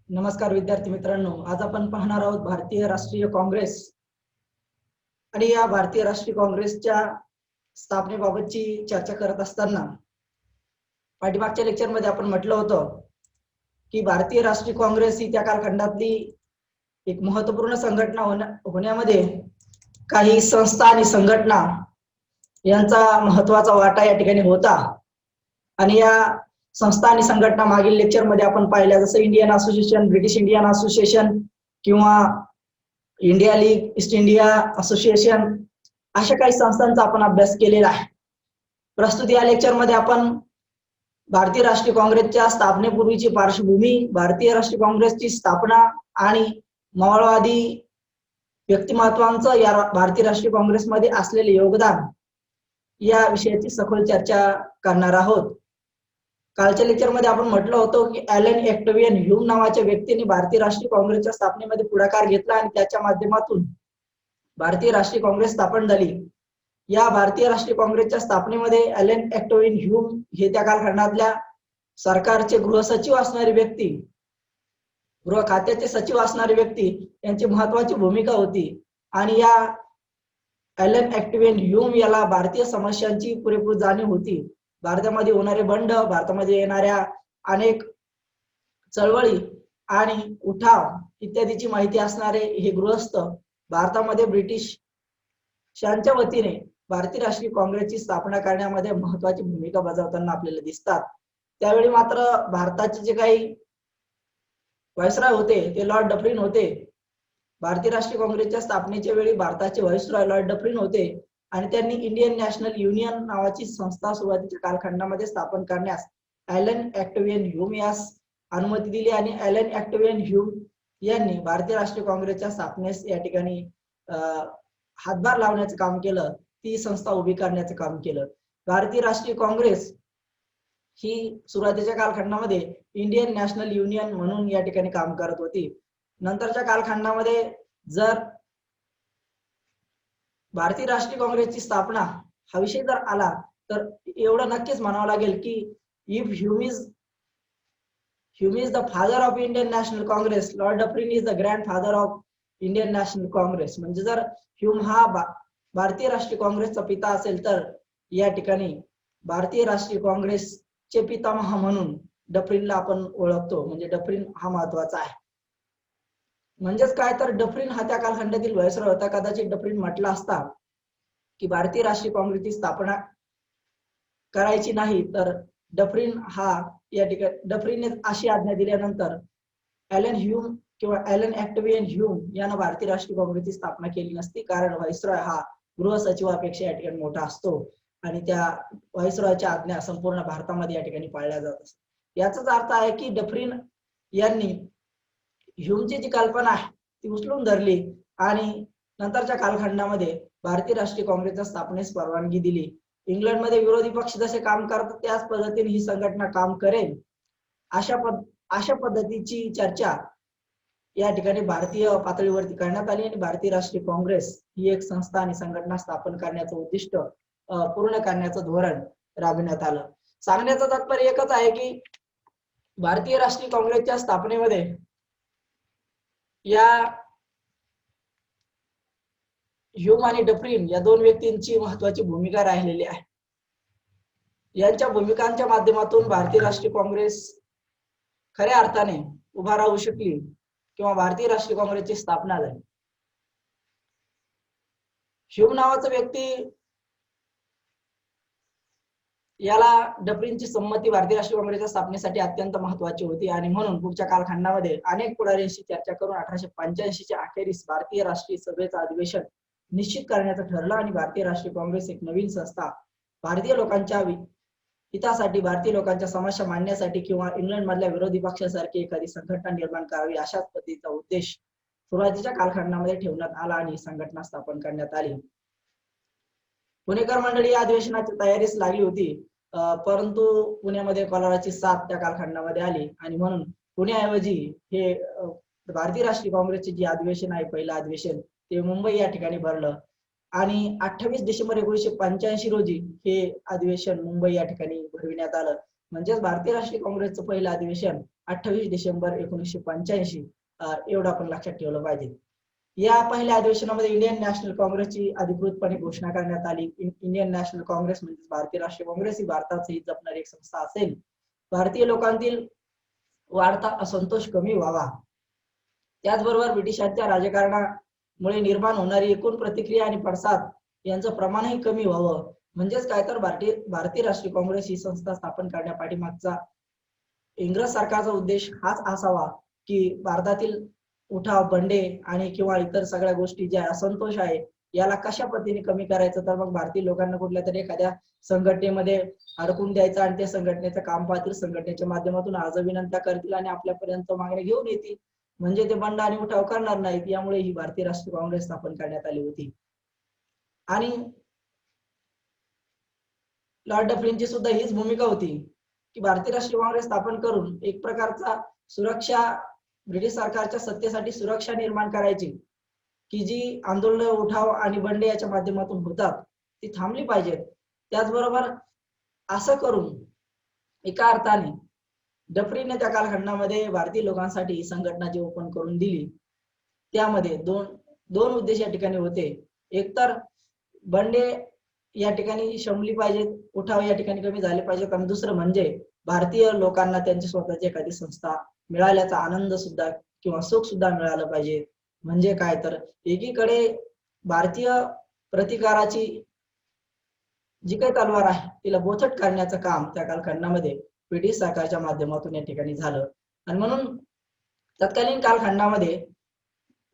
नमस्कार विद्यार्थी मित्रांनो, आज आपण पाहणार आहोत भारतीय राष्ट्रीय काँग्रेस आणि या भारतीय राष्ट्रीय काँग्रेसच्या स्थापनेबाबतची चर्चा करत असताना पाठीमागच्या लेक्चर मध्ये आपण म्हटलं होतं की भारतीय राष्ट्रीय काँग्रेस ही त्या कालखंडातली एक महत्त्वपूर्ण संघटना होण्यामध्ये काही संस्था आणि संघटना यांचा महत्त्वाचा वाटा या ठिकाणी होता। आणि या संस्था आणि संघटना मागील लेक्चर मध्ये आपण पाहिल्या, जसं Indian association, British Indian association किंवा India league, East India association, अशा काही संस्थांचा आपण अभ्यास केलेला आहे। प्रस्तुत या लेक्चर मध्ये आपण भारतीय राष्ट्रीय काँग्रेसच्या स्थापनेपूर्वीची पार्श्वभूमी, भारतीय राष्ट्रीय काँग्रेसची स्थापना आणि मावळवादी व्यक्तिमत्वांचं या भारतीय राष्ट्रीय काँग्रेसमध्ये असलेले योगदान या विषयाची सखोल चर्चा करणार आहोत। कालच्या लेक्चर मध्ये आपण म्हटलं होतं की ॲलन ऑक्टेवियन ह्यूम नावाच्या व्यक्तीने भारतीय राष्ट्रीय काँग्रेसच्या स्थापनेमध्ये पुढाकार घेतला आणि त्याच्या माध्यमातून भारतीय राष्ट्रीय काँग्रेस स्थापन झाली। या भारतीय राष्ट्रीय काँग्रेसच्या स्थापनेमध्ये ॲलन ऑक्टेवियन ह्यूम हे त्या कालखंडातल्या सरकारचे गृहसचिव असणारे व्यक्ती, गृह खात्याचे सचिव असणारे व्यक्ती यांची महत्त्वाची भूमिका होती। आणि या ॲलन ऑक्टेवियन ह्यूम याला भारतीय समस्यांची पुरेपूर जाणीव होती। भारतामध्ये होणारे बंड, भारतामध्ये येणाऱ्या अनेक चळवळी आणि उठाव इत्यादीची माहिती असणारे हे गृहस्थ भारतामध्ये ब्रिटिशांच्या वतीने भारतीय राष्ट्रीय काँग्रेसची स्थापना करण्यामध्ये महत्त्वाची भूमिका बजावताना आपल्याला दिसतात। त्यावेळी मात्र भारताचे जे काही व्हाईसरॉय होते ते लॉर्ड डफरिन होते। भारतीय राष्ट्रीय काँग्रेसच्या स्थापनेच्या वेळी भारताचे व्हाईसरॉय लॉर्ड डफरिन होते आणि त्यांनी इंडियन नॅशनल युनियन नावाची संस्था सुरुवातीच्या कालखंडामध्ये स्थापन करण्यास ॲलन ऑक्टेवियन ह्यूम यास अनुमती दिली आणि ॲलन ऑक्टेवियन ह्यूम यांनी भारतीय राष्ट्रीय काँग्रेसच्या स्थापनेस या ठिकाणी हातभार लावण्याचं काम केलं, ती संस्था उभी करण्याचं काम केलं। भारतीय राष्ट्रीय काँग्रेस ही सुरुवातीच्या कालखंडामध्ये इंडियन नॅशनल युनियन म्हणून या ठिकाणी काम करत होती। नंतरच्या कालखंडामध्ये जर भारतीय राष्ट्रीय काँग्रेसची स्थापना हा विषय जर आला तर एवढं नक्कीच म्हणावं लागेल की if Hume is the father of Indian national Congress, Lord Dufferin is the grandfather of Indian national Congress. म्हणजे जर ह्यूम हा भारतीय राष्ट्रीय काँग्रेसचा पिता असेल तर या ठिकाणी भारतीय राष्ट्रीय काँग्रेसचे पितामह म्हणून डफरिनला आपण ओळखतो। म्हणजे डफरिन हा महत्वाचा आहे। म्हणजेच काय तर डफरिन हा त्या कालखंडातील व्हाईसरॉय होता। कदाचित डफरिन म्हटला असता की भारतीय राष्ट्रीय काँग्रेसची स्थापना करायची नाही, तर डफरिन हा या ठिकाणी डफरिनने अशी आज्ञा दिल्यानंतर ॲलन ह्यूम किंवा ॲलन ऑक्टेवियन ह्यूम यानं भारतीय राष्ट्रीय काँग्रेसची स्थापना केली नसती, कारण व्हाईसरॉय हा गृहसचिवापेक्षा या ठिकाणी मोठा असतो आणि त्या व्हाईसरॉयच्या आज्ञा संपूर्ण भारतामध्ये या ठिकाणी पाळल्या जात असतात। याचाच अर्थ आहे की डफरिन यांनी ह्यूमची जी कल्पना आहे ती उचलून धरली आणि नंतरच्या कालखंडामध्ये भारतीय राष्ट्रीय काँग्रेसच्या स्थापनेस परवानगी दिली। इंग्लंडमध्ये विरोधी पक्ष जसे काम करतात त्याच पद्धतीने ही संघटना काम करेल अशा पद्धतीची चर्चा या ठिकाणी भारतीय पातळीवरती करण्यात आली आणि भारतीय राष्ट्रीय काँग्रेस ही एक संस्था आणि संघटना स्थापन करण्याचं उद्दिष्ट पूर्ण करण्याचं धोरण राबविण्यात आलं। सांगण्याचं तात्पर्य एकच आहे की भारतीय राष्ट्रीय काँग्रेसच्या स्थापनेमध्ये या ह्यूम आणि डफरिन या दोन व्यक्तींची महत्त्वाची भूमिका राहिलेली आहे। यांच्या भूमिकांच्या माध्यमातून भारतीय राष्ट्रीय काँग्रेस खऱ्या अर्थाने उभा राहू शकली किंवा भारतीय राष्ट्रीय काँग्रेसची स्थापना झाली। ह्यूम नावाचा व्यक्ती याला डफरिनची संमती भारतीय राष्ट्रीय काँग्रेसच्या स्थापनेसाठी अत्यंत महत्त्वाची होती आणि म्हणून पुढच्या कालखंडामध्ये अनेक पुढाऱ्यांशी चर्चा करून 1885 च्या अखेरीस भारतीय राष्ट्रीय सभेचं अधिवेशन निश्चित करण्याचं ठरलं आणि भारतीय राष्ट्रीय काँग्रेस एक नवीन संस्था भारतीय लोकांच्या हितासाठी, भारतीय लोकांच्या समस्या मांडण्यासाठी किंवा इंग्लंड मधल्या विरोधी पक्षासारखी एखादी संघटना निर्माण करावी अशाच पद्धतीचा उद्देश सुरुवातीच्या कालखंडामध्ये ठेवण्यात आला आणि संघटना स्थापन करण्यात आली। पुणेकर मंडळी या अधिवेशनाची तयारीस लागली होती, परंतु पुण्यामध्ये कोलाराची साथ त्या कालखंडामध्ये आली आणि म्हणून पुण्याऐवजी हे भारतीय राष्ट्रीय काँग्रेसचे जे अधिवेशन आहे, पहिलं अधिवेशन ते मुंबई या ठिकाणी भरलं आणि 28 डिसेंबर 1985 रोजी हे अधिवेशन मुंबई या ठिकाणी भरविण्यात आलं। म्हणजेच भारतीय राष्ट्रीय काँग्रेसचं पहिलं अधिवेशन 28 डिसेंबर 1985 एवढं आपण लक्षात ठेवलं पाहिजे. या पहिल्या अधिवेशनामध्ये इंडियन नॅशनल काँग्रेसची अधिकृतपणे घोषणा करण्यात आली. इंडियन नॅशनल काँग्रेस म्हणजे भारतीय राष्ट्रीय काँग्रेस ही भारताची हित जपणारी एक संस्था असेल. भारतीय लोकांतील वाढता असंतोष कमी व्हावा, त्याचबरोबर ब्रिटिशांच्या राजकारणामुळे निर्माण होणारी एकूण प्रतिक्रिया आणि पडसाद यांचं प्रमाणही कमी व्हावं, म्हणजेच काय तर भारतीय राष्ट्रीय काँग्रेस ही संस्था स्थापन करण्यापाठीमागचा इंग्रज सरकारचा उद्देश हाच असावा की भारतातील उठाव, बंडे आणि किंवा इतर सगळ्या गोष्टी ज्या असंतोष आहे याला कशा पद्धतीने कमी करायचं, तर मग भारतीय लोकांना कुठल्या तरी एखाद्या संघटनेमध्ये अडकून द्यायचं आणि त्या संघटनेचं काम पाहतील, संघटनेच्या माध्यमातून अर्ज विनंत्या करतील आणि आपल्यापर्यंत मागण्या घेऊन येतील, म्हणजे ते बंड आणि उठाव करणार नाहीत. यामुळे ही भारतीय राष्ट्रीय काँग्रेस स्थापन करण्यात आली होती. आणि लॉर्ड डफरिनची सुद्धा हीच भूमिका होती की भारतीय राष्ट्रीय काँग्रेस स्थापन करून एक प्रकारचा सुरक्षा, ब्रिटिश सरकारच्या सत्तेसाठी सुरक्षा निर्माण करायची की जी आंदोलन, उठाव आणि बंडे याच्या माध्यमातून होतात ती थांबली पाहिजेत. त्याचबरोबर असं करून एका अर्थाने डफरीने त्या कालखंडामध्ये भारतीय लोकांसाठी संघटना जी ओपन करून दिली त्यामध्ये दोन उद्देश या ठिकाणी होते. एक तर बंडे या ठिकाणी शमली पाहिजेत, उठाव या ठिकाणी कमी झाले पाहिजेत, आणि दुसरं म्हणजे भारतीय लोकांना त्यांची स्वतःची एखादी संस्था मिळाल्याचा आनंद सुद्धा किंवा सुख सुद्धा मिळालं पाहिजे. म्हणजे काय तर एकीकडे भारतीय प्रतिकाराची जी काही तलवार आहे तिला बोथट करण्याचं काम त्या कालखंडामध्ये ब्रिटिश सरकारच्या माध्यमातून या ठिकाणी झालं. आणि म्हणून तत्कालीन कालखंडामध्ये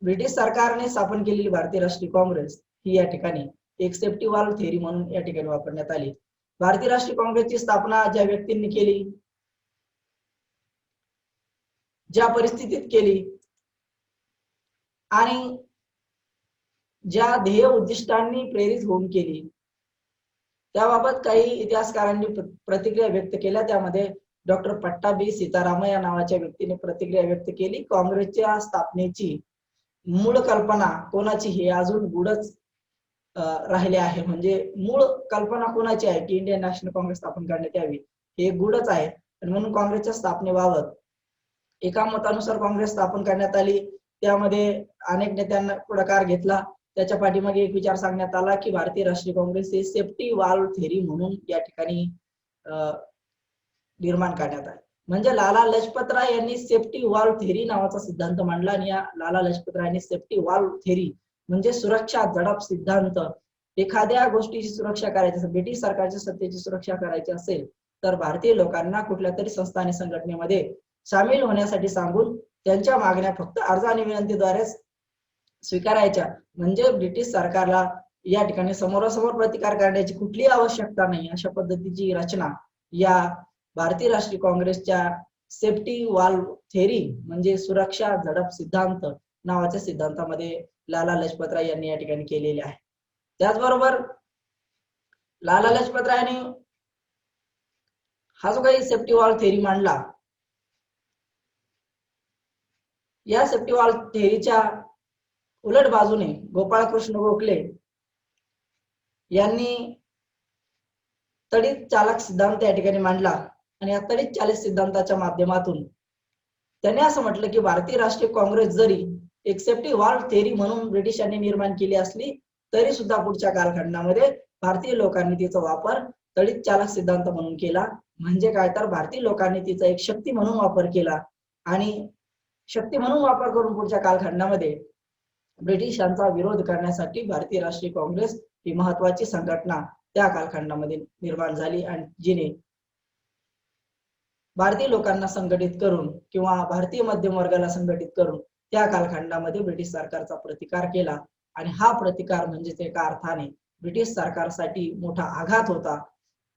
ब्रिटिश सरकारने स्थापन केलेली भारतीय राष्ट्रीय काँग्रेस ही या ठिकाणी एक सेफ्टी वॉल्व थेअरी म्हणून या ठिकाणी वापरण्यात आली. भारतीय राष्ट्रीय काँग्रेसची स्थापना ज्या व्यक्तींनी केली, ज्या परिस्थितीत केली आणि ज्या ध्येय उद्दिष्टांनी प्रेरित होऊन केली त्याबाबत काही इतिहासकारांनी प्रतिक्रिया व्यक्त केल्या. त्यामध्ये डॉक्टर पट्टाभी सीतारामय्या नावाच्या व्यक्तीने प्रतिक्रिया व्यक्त केली. काँग्रेसच्या स्थापनेची मूळ कल्पना कोणाची हे अजून गूढच राहिले आहे, म्हणजे मूळ कल्पना कोणाची आहे की इंडियन नॅशनल काँग्रेस स्थापन करण्यात यावी हे गूढच आहे. आणि म्हणून काँग्रेसच्या स्थापनेबाबत एका मतानुसार काँग्रेस स्थापन करण्यात आली. त्यामध्ये अनेक नेत्यांना पुढाकार घेतला. त्याच्या पाठीमागे एक विचार सांगण्यात आला की भारतीय राष्ट्रीय काँग्रेस ही सेफ्टी वॉल्व थेअरी म्हणून या ठिकाणी निर्माण करण्यात आली. म्हणजे लाला लजपत राय यांनी सेफ्टी वॉल्व थेअरी नावाचा सिद्धांत मांडला आणि या Lala Lajpat रायांनी safety valve theory म्हणजे सुरक्षा झडप सिद्धांत, एखाद्या गोष्टीची सुरक्षा करायची असेल, ब्रिटिश सरकारच्या सत्तेची सुरक्षा करायची असेल तर भारतीय लोकांना कुठल्या तरी संस्था आणि संघटनेमध्ये सामील होण्यासाठी सांगून त्यांच्या मागण्या फक्त अर्ज आणि विनंतीद्वारेच स्वीकारायच्या, म्हणजे ब्रिटिश सरकारला या ठिकाणी समोरासमोर प्रतिकार करण्याची कुठलीही आवश्यकता नाही. अशा पद्धतीची रचना या भारतीय राष्ट्रीय काँग्रेसच्या सेफ्टी वॉल्व थेअरी म्हणजे सुरक्षा झडप सिद्धांत नावाच्या सिद्धांतामध्ये लाला लजपत राय यांनी या ठिकाणी केलेले आहे. त्याचबरोबर लाला लजपत रायांनी हा जो काही सेफ्टी वॉल्व थेअरी मांडला, या सेफ्टी वॉल्व थेअरीच्या उलट बाजूने गोपाळकृष्ण गोखले यांनी तडीत चालक सिद्धांत या ठिकाणी मांडला. आणि या तडीत चालक सिद्धांताच्या माध्यमातून त्याने असं म्हटलं की भारतीय राष्ट्रीय काँग्रेस जरी एक सेफ्टी वॉल्व थेअरी म्हणून ब्रिटिशांनी निर्माण केली असली तरी सुद्धा पुढच्या कालखंडामध्ये भारतीय लोकांनी तिचा वापर तडीत चालक सिद्धांत म्हणून केला. म्हणजे काय तर भारतीय लोकांनी तिचा एक शक्ती म्हणून वापर केला आणि शक्ती म्हणून वापर करून पुढच्या कालखंडामध्ये ब्रिटिशांचा विरोध करण्यासाठी भारतीय राष्ट्रीय काँग्रेस ही महत्वाची संघटना त्या कालखंडामध्ये निर्माण झाली आणि जिने भारतीय लोकांना संघटित करून किंवा भारतीय मध्यम वर्गाला संघटित करून त्या कालखंडामध्ये ब्रिटिश सरकारचा प्रतिकार केला. आणि हा प्रतिकार म्हणजे एका अर्थाने ब्रिटिश सरकारसाठी मोठा आघात होता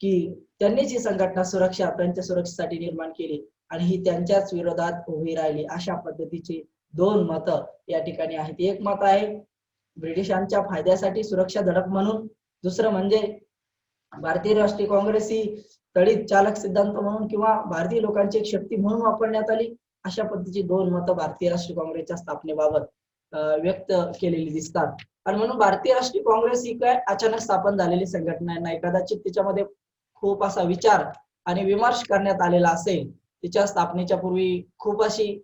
की त्यांनीच ही संघटना त्यांच्या सुरक्षेसाठी निर्माण केली आणि ही त्यांच्याच विरोधात उभी राहिली. अशा पद्धतीची दोन मत या ठिकाणी आहेत. एक मत आहे ब्रिटिशांच्या फायद्यासाठी सुरक्षा झडप म्हणून, दुसरं म्हणजे भारतीय राष्ट्रीय काँग्रेस ही तडीत चालक सिद्धांत म्हणून किंवा भारतीय लोकांची एक शक्ती म्हणून वापरण्यात आली. अशा पद्धतीची दोन मतं भारतीय राष्ट्रीय काँग्रेसच्या स्थापनेबाबत व्यक्त केलेली दिसतात. आणि म्हणून भारतीय राष्ट्रीय काँग्रेस ही काय अचानक स्थापन झालेली संघटना नाही, कदाचित तिच्यामध्ये खूप असा विचार आणि विमर्श करण्यात आलेला असेल, तिच्या स्थापनेच्या पूर्वी खूप अशी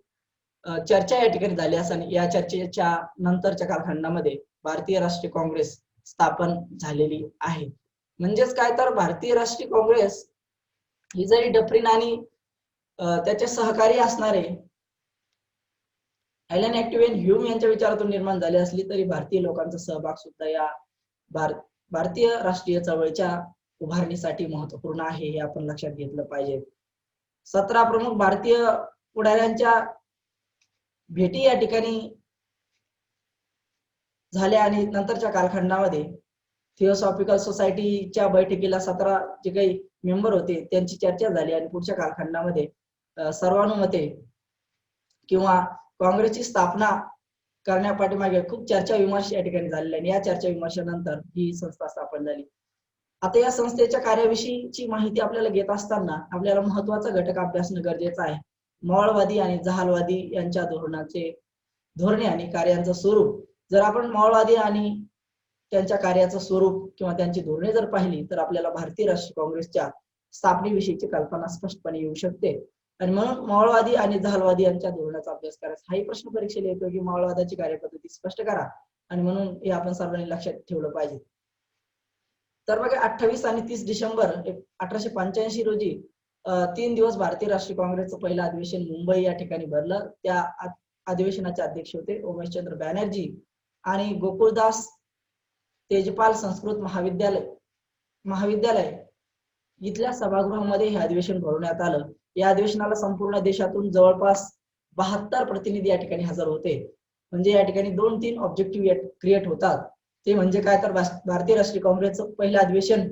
चर्चा या ठिकाणी झाली असेल. या चर्चेच्या नंतरच्या कालखंडामध्ये भारतीय राष्ट्रीय काँग्रेस स्थापन झालेली आहे. म्हणजेच काय तर भारतीय राष्ट्रीय काँग्रेस ही जरी डफरीन आणि त्याचे सहकारी असणारे ॲलन ॲक्टिव्ह ह्यूम यांच्या विचारातून निर्माण झाली असली तरी भारतीय लोकांचा सहभाग सुद्धा या भारतीय राष्ट्रीय चळवळीच्या उभारणीसाठी महत्वपूर्ण आहे, हे आपण लक्षात घेतलं पाहिजे. 17 प्रमुख भारतीय पुढाऱ्यांच्या भेटी या ठिकाणी झाल्या आणि नंतरच्या कालखंडामध्ये थिओसॉफिकल सोसायटीच्या बैठकीला 17 जे काही मेंबर होते त्यांची चर्चा झाली आणि पुढच्या कालखंडामध्ये सर्वानुमते किंवा काँग्रेसची स्थापना करण्यापाठीमागे खूप चर्चा विमर्श या ठिकाणी झालेला आणि या चर्चा विमर्शानंतर ही संस्था स्थापन झाली. आता या संस्थेच्या कार्याविषयीची माहिती आपल्याला घेत असताना आपल्याला महत्त्वाचा घटक अभ्यासणं गरजेचं आहे. मौळवादी आणि जहालवादी यांच्या धोरणे आणि कार्यांचं स्वरूप. जर आपण मौळवादी आणि त्यांच्या कार्याचं स्वरूप किंवा त्यांची धोरणे जर पाहिली तर आपल्याला भारतीय राष्ट्रीय काँग्रेसच्या स्थापनेविषयीची कल्पना स्पष्टपणे येऊ शकते. आणि म्हणून मौळवादी आणि जहालवादी यांच्या धोरणाचा अभ्यास करायचा. हाही प्रश्न परीक्षेला येतो की मौळवादाची कार्यपद्धती स्पष्ट करा आणि म्हणून हे आपण सर्वांनी लक्षात ठेवलं पाहिजे. तर बघा 28 आणि 30 डिसेंबर 1885 रोजी 3 दिवस भारतीय राष्ट्रीय काँग्रेसचं पहिलं अधिवेशन मुंबई या ठिकाणी भरलं. त्या अधिवेशनाचे अध्यक्ष होते उमेशचंद्र बॅनर्जी आणि गोकुळदास तेजपाल संस्कृत महाविद्यालय इथल्या सभागृहामध्ये हे अधिवेशन भरवण्यात आलं. या अधिवेशनाला संपूर्ण देशातून जवळपास 72 प्रतिनिधी या ठिकाणी हजर होते. म्हणजे या ठिकाणी 2-3 ऑब्जेक्टिव्ह क्रिएट होतात. ते म्हणजे काय तर भारतीय राष्ट्रीय काँग्रेसचं पहिलं अधिवेशन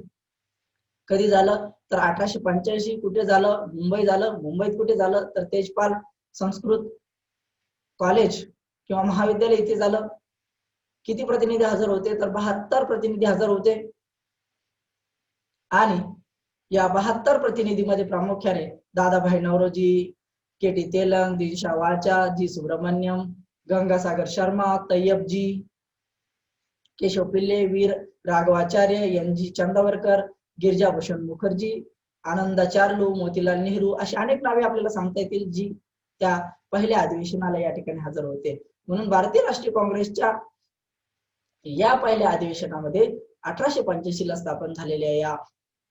कधी झालं तर 1885 कुठे झालं, मुंबई झालं. मुंबईत कुठे झालं तर तेजपाल संस्कृत कॉलेज किंवा महाविद्यालय इथे झालं. किती प्रतिनिधी हजर होते तर 72 प्रतिनिधी हजर होते आणि या 72 प्रतिनिधीमध्ये प्रामुख्याने दादाभाई नौरोजी, के.टी. तेलंग, दिनशा वाचा, जी सुब्रमण्यम, गंगासागर शर्मा, तय्यबजी, केशव पिल्ले, वीर राघवाचार्य, एन.जी. चंदावरकर, गिरिजाभूषण मुखर्जी, आनंदाचार्लू, मोतीलाल नेहरू अशी अनेक नावे आपल्याला सांगता येतील जी त्या पहिल्या अधिवेशनाला या ठिकाणी हजर होते. म्हणून भारतीय राष्ट्रीय काँग्रेसच्या या पहिल्या अधिवेशनामध्ये 1885 ला स्थापन झालेल्या या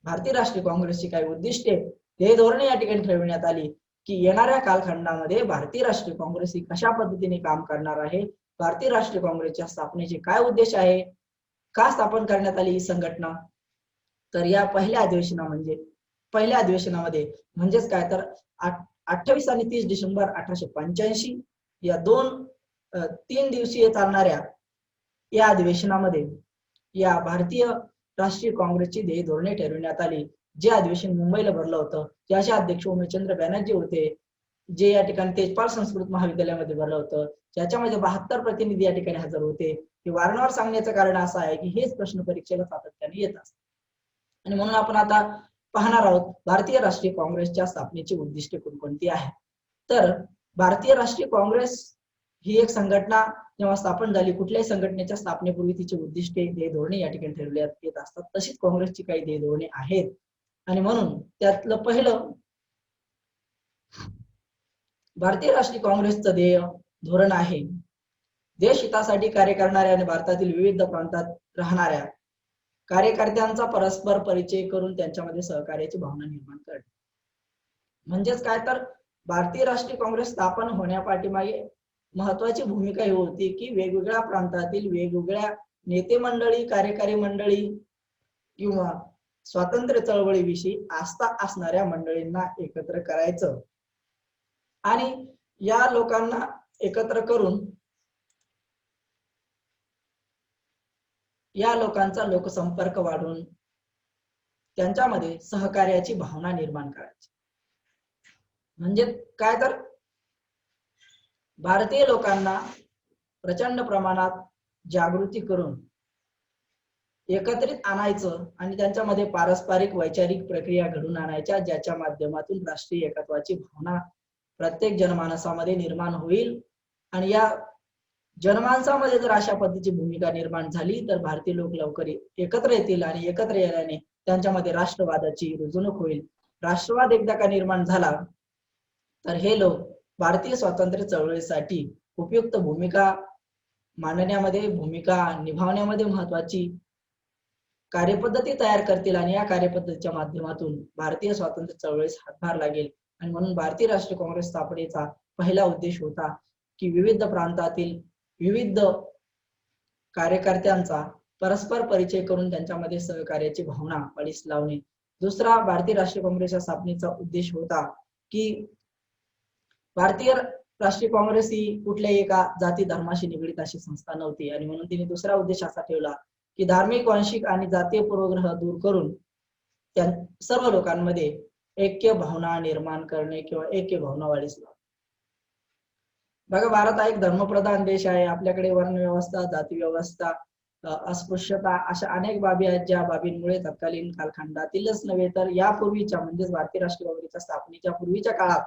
भारतीय राष्ट्रीय काँग्रेसची काही उद्दिष्टे, हे धोरणे या ठिकाणी ठरविण्यात आली की येणाऱ्या कालखंडामध्ये भारतीय राष्ट्रीय काँग्रेस ही कशा पद्धतीने काम करणार आहे, भारतीय राष्ट्रीय काँग्रेसच्या स्थापनेचे काय उद्देश आहे, का स्थापन करण्यात आली ही संघटना. तर या पहिल्या अधिवेशनामध्ये म्हणजेच काय तर 28 आणि 30 डिसेंबर 1885 या 3 दिवसीय चालणाऱ्या या अधिवेशनामध्ये या भारतीय राष्ट्रीय काँग्रेसची ध्येय धोरणे ठरविण्यात आली. जे अधिवेशन मुंबईला भरलं होतं ज्याचे अध्यक्ष उमेशचंद्र बॅनर्जी होते, जे या ठिकाणी तेजपाल संस्कृत महाविद्यालयामध्ये भरलं होतं, ज्याच्यामध्ये 72 प्रतिनिधी या ठिकाणी हजर होते. हे वारंवार सांगण्याचं कारण असं आहे की हेच प्रश्न परीक्षेला सातत्याने येत असतात. आणि म्हणून आपण आता पाहणार आहोत भारतीय राष्ट्रीय काँग्रेसच्या स्थापनेची उद्दिष्टे कोणकोणती आहेत. तर भारतीय राष्ट्रीय काँग्रेस ही एक संघटना जेव्हा स्थापन झाली, कुठल्याही संघटनेच्या स्थापनेपूर्वी तिची उद्दिष्टे, ध्येय धोरणे या ठिकाणी ठरवण्यात येत असतात. तशीच काँग्रेसची काही ध्येय धोरणे आहेत आणि म्हणून त्यातलं पहिलं भारतीय राष्ट्रीय काँग्रेसचं ध्येय धोरण आहे देश हितासाठी कार्य करणाऱ्या आणि भारतातील विविध प्रांतात राहणाऱ्या कार्यकर्त्यांचा परस्पर परिचय करून त्यांच्यामध्ये सहकार्याची भावना निर्माण करणे. म्हणजेच काय तर भारतीय राष्ट्रीय काँग्रेस स्थापन होण्यापाठीमागे महत्वाची भूमिका ही होती की वेगवेगळ्या प्रांतातील वेगवेगळ्या नेते मंडळी, कार्यकारी मंडळी किंवा स्वातंत्र्य चळवळीविषयी आस्था असणाऱ्या मंडळींना एकत्र करायचं आणि या लोकांना एकत्र करून या लोकांचा लोकसंपर्क वाढवून त्यांच्यामध्ये सहकार्याची भावना निर्माण करायची. म्हणजे काय तर भारतीय लोकांना प्रचंड प्रमाणात जागृती करून एकत्रित आणायचं आणि त्यांच्यामध्ये पारस्परिक वैचारिक प्रक्रिया घडून आणायच्या, ज्याच्या माध्यमातून राष्ट्रीय एकत्वाची भावना प्रत्येक जनमानसामध्ये निर्माण होईल. आणि या जनमानसामध्ये जर अशा पद्धतीची भूमिका निर्माण झाली तर भारतीय लोक लवकर एकत्र येतील आणि एकत्र येण्याने त्यांच्यामध्ये राष्ट्रवादाची रुजवणूक होईल. राष्ट्रवाद एकदा का निर्माण झाला तर हे लोक भारतीय स्वातंत्र्य चळवळीसाठी उपयुक्त भूमिका निभावण्यामध्ये महत्वाची कार्यपद्धती तयार करतील आणि या कार्यपद्धतीच्या माध्यमातून भारतीय स्वातंत्र्य चळवळीस हातभार लागेल. आणि म्हणून भारतीय राष्ट्रीय काँग्रेस स्थापनेचा पहिला उद्देश होता की विविध प्रांतातील विविध कार्यकर्त्यांचा परस्पर परिचय करून त्यांच्यामध्ये सहकार्याची भावना वाढीस लावणे. दुसरा भारतीय राष्ट्रीय काँग्रेसच्या स्थापनेचा उद्देश होता की भारतीय राष्ट्रीय काँग्रेस ही कुठल्याही एका जाती धर्माशी निगडीत अशी संस्था नव्हती आणि म्हणून तिने दुसरा उद्देश असा ठेवला की धार्मिक, वांशिक आणि जातीय पूर्वग्रह दूर करून त्या सर्व लोकांमध्ये ऐक्य भावना निर्माण करणे किंवा ऐक्य भावना वाढीस लावणे. बघा, भारत हा एक धर्मप्रधान देश आहे. आपल्याकडे वर्ण व्यवस्था, जाती व्यवस्था, अस्पृश्यता अशा अनेक बाबी आहेत ज्या बाबींमुळे तत्कालीन कालखंडातीलच नव्हे तर यापूर्वीच्या म्हणजेच भारतीय राष्ट्रीय काँग्रेसच्या स्थापनेच्या पूर्वीच्या काळात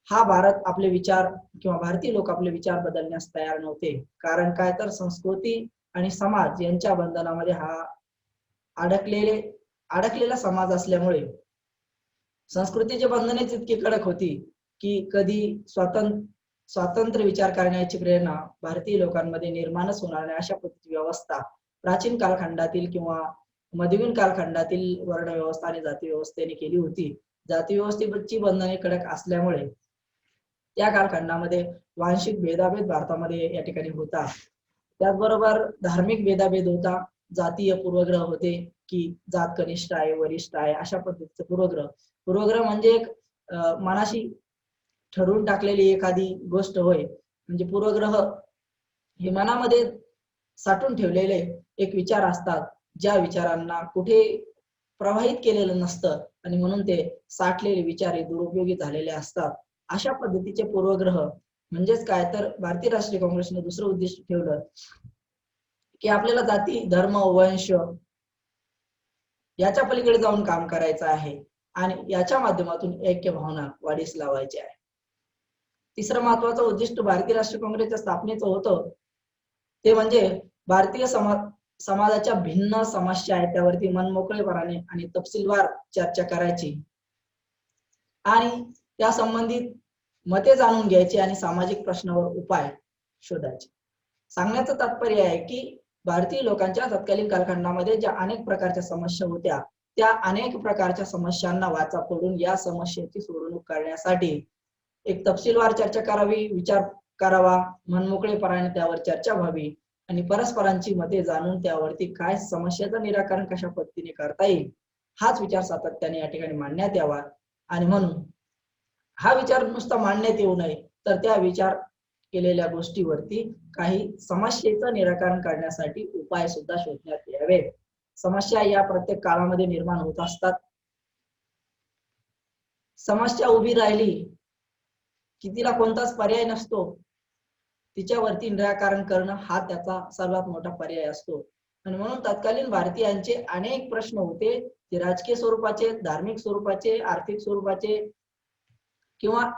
हा भारत आपले विचार किंवा भारतीय लोक आपले विचार बदलण्यास तयार नव्हते. कारण काय तर संस्कृती आणि समाज यांच्या बंधनामध्ये हा अडकलेला समाज असल्यामुळे संस्कृतीची बंधनेच इतकी कडक होती की कधी स्वातंत्र्य विचार करण्याची प्रेरणा भारतीय लोकांमध्ये निर्माणच होणार नाही. अशा पद्धतीची व्यवस्था प्राचीन कालखंडातील किंवा मध्ययुगीन कालखंडातील वर्ण व्यवस्था आणि जाती व्यवस्थेने केली होती. जाती व्यवस्थेची बंधने कडक असल्यामुळे त्या कालखंडामध्ये वांशिक भेदाभेद भारतामध्ये या ठिकाणी होता. त्याचबरोबर धार्मिक भेदाभेद होता, जातीय पूर्वग्रह होते की जात कनिष्ठ आहे, वरिष्ठ आहे अशा पद्धतीचे पूर्वग्रह म्हणजे एक मनाशी ठरवून टाकलेली एखादी गोष्ट होय. म्हणजे पूर्वग्रह हे मनामध्ये साठवून ठेवलेले एक विचार असतात ज्या विचारांना कुठे प्रवाहित केलेलं नसतं आणि म्हणून ते साठलेले विचार हे दुरुपयोगी झालेले असतात. अशा पद्धतीचे पूर्वग्रह म्हणजेच काय तर भारतीय राष्ट्रीय काँग्रेसने दुसरं उद्देश ठेवलं की आपल्याला जाती, धर्म, वंश याच्या पलीकडे जाऊन काम करायचं आहे आणि याच्या माध्यमातून ऐक्य भावना वाढीस लावायची आहे. तिसरं महत्वाचं उद्दिष्ट भारतीय राष्ट्रीय काँग्रेसच्या स्थापनेचं होतं ते म्हणजे भारतीय समाजाच्या भिन्न समस्या आहेत त्यावरती मनमोकळेपणाने आणि तपशीलवार चर्चा करायची आणि त्या संबंधित मते जाणून घ्यायची आणि सामाजिक प्रश्नावर उपाय शोधायचे. सांगण्याचं तात्पर्य आहे की भारतीय लोकांच्या तत्कालीन कालखंडामध्ये ज्या अनेक प्रकारच्या समस्या होत्या त्या अनेक प्रकारच्या समस्यांना वाचा फोडून या समस्येची सोडवणूक करण्यासाठी एक तपशीलवार चर्चा करावी, विचार करावा, मनमोकळेपणाने त्यावर चर्चा व्हावी आणि परस्परांची मते जाणून त्यावरती काय समस्येचं निराकरण कशा पद्धतीने करता येईल हाच विचार सातत्याने या ठिकाणी मांडण्यात यावा. आणि म्हणून हा विचार नुसता मांडण्यात येऊ नये तर त्या विचार केलेल्या गोष्टीवरती काही समस्येचं निराकरण करण्यासाठी उपाय सुद्धा शोधण्यात यावे. समस्या या प्रत्येक काळामध्ये निर्माण होत असतात. समस्या उभी राहिली की तिला कोणताच पर्याय नसतो, तिच्यावरती निराकरण करणं हा त्याचा सर्वात मोठा पर्याय असतो. आणि म्हणून तत्कालीन भारतीयांचे अनेक प्रश्न होते जे राजकीय स्वरूपाचे, धार्मिक स्वरूपाचे, आर्थिक स्वरूपाचे किंवा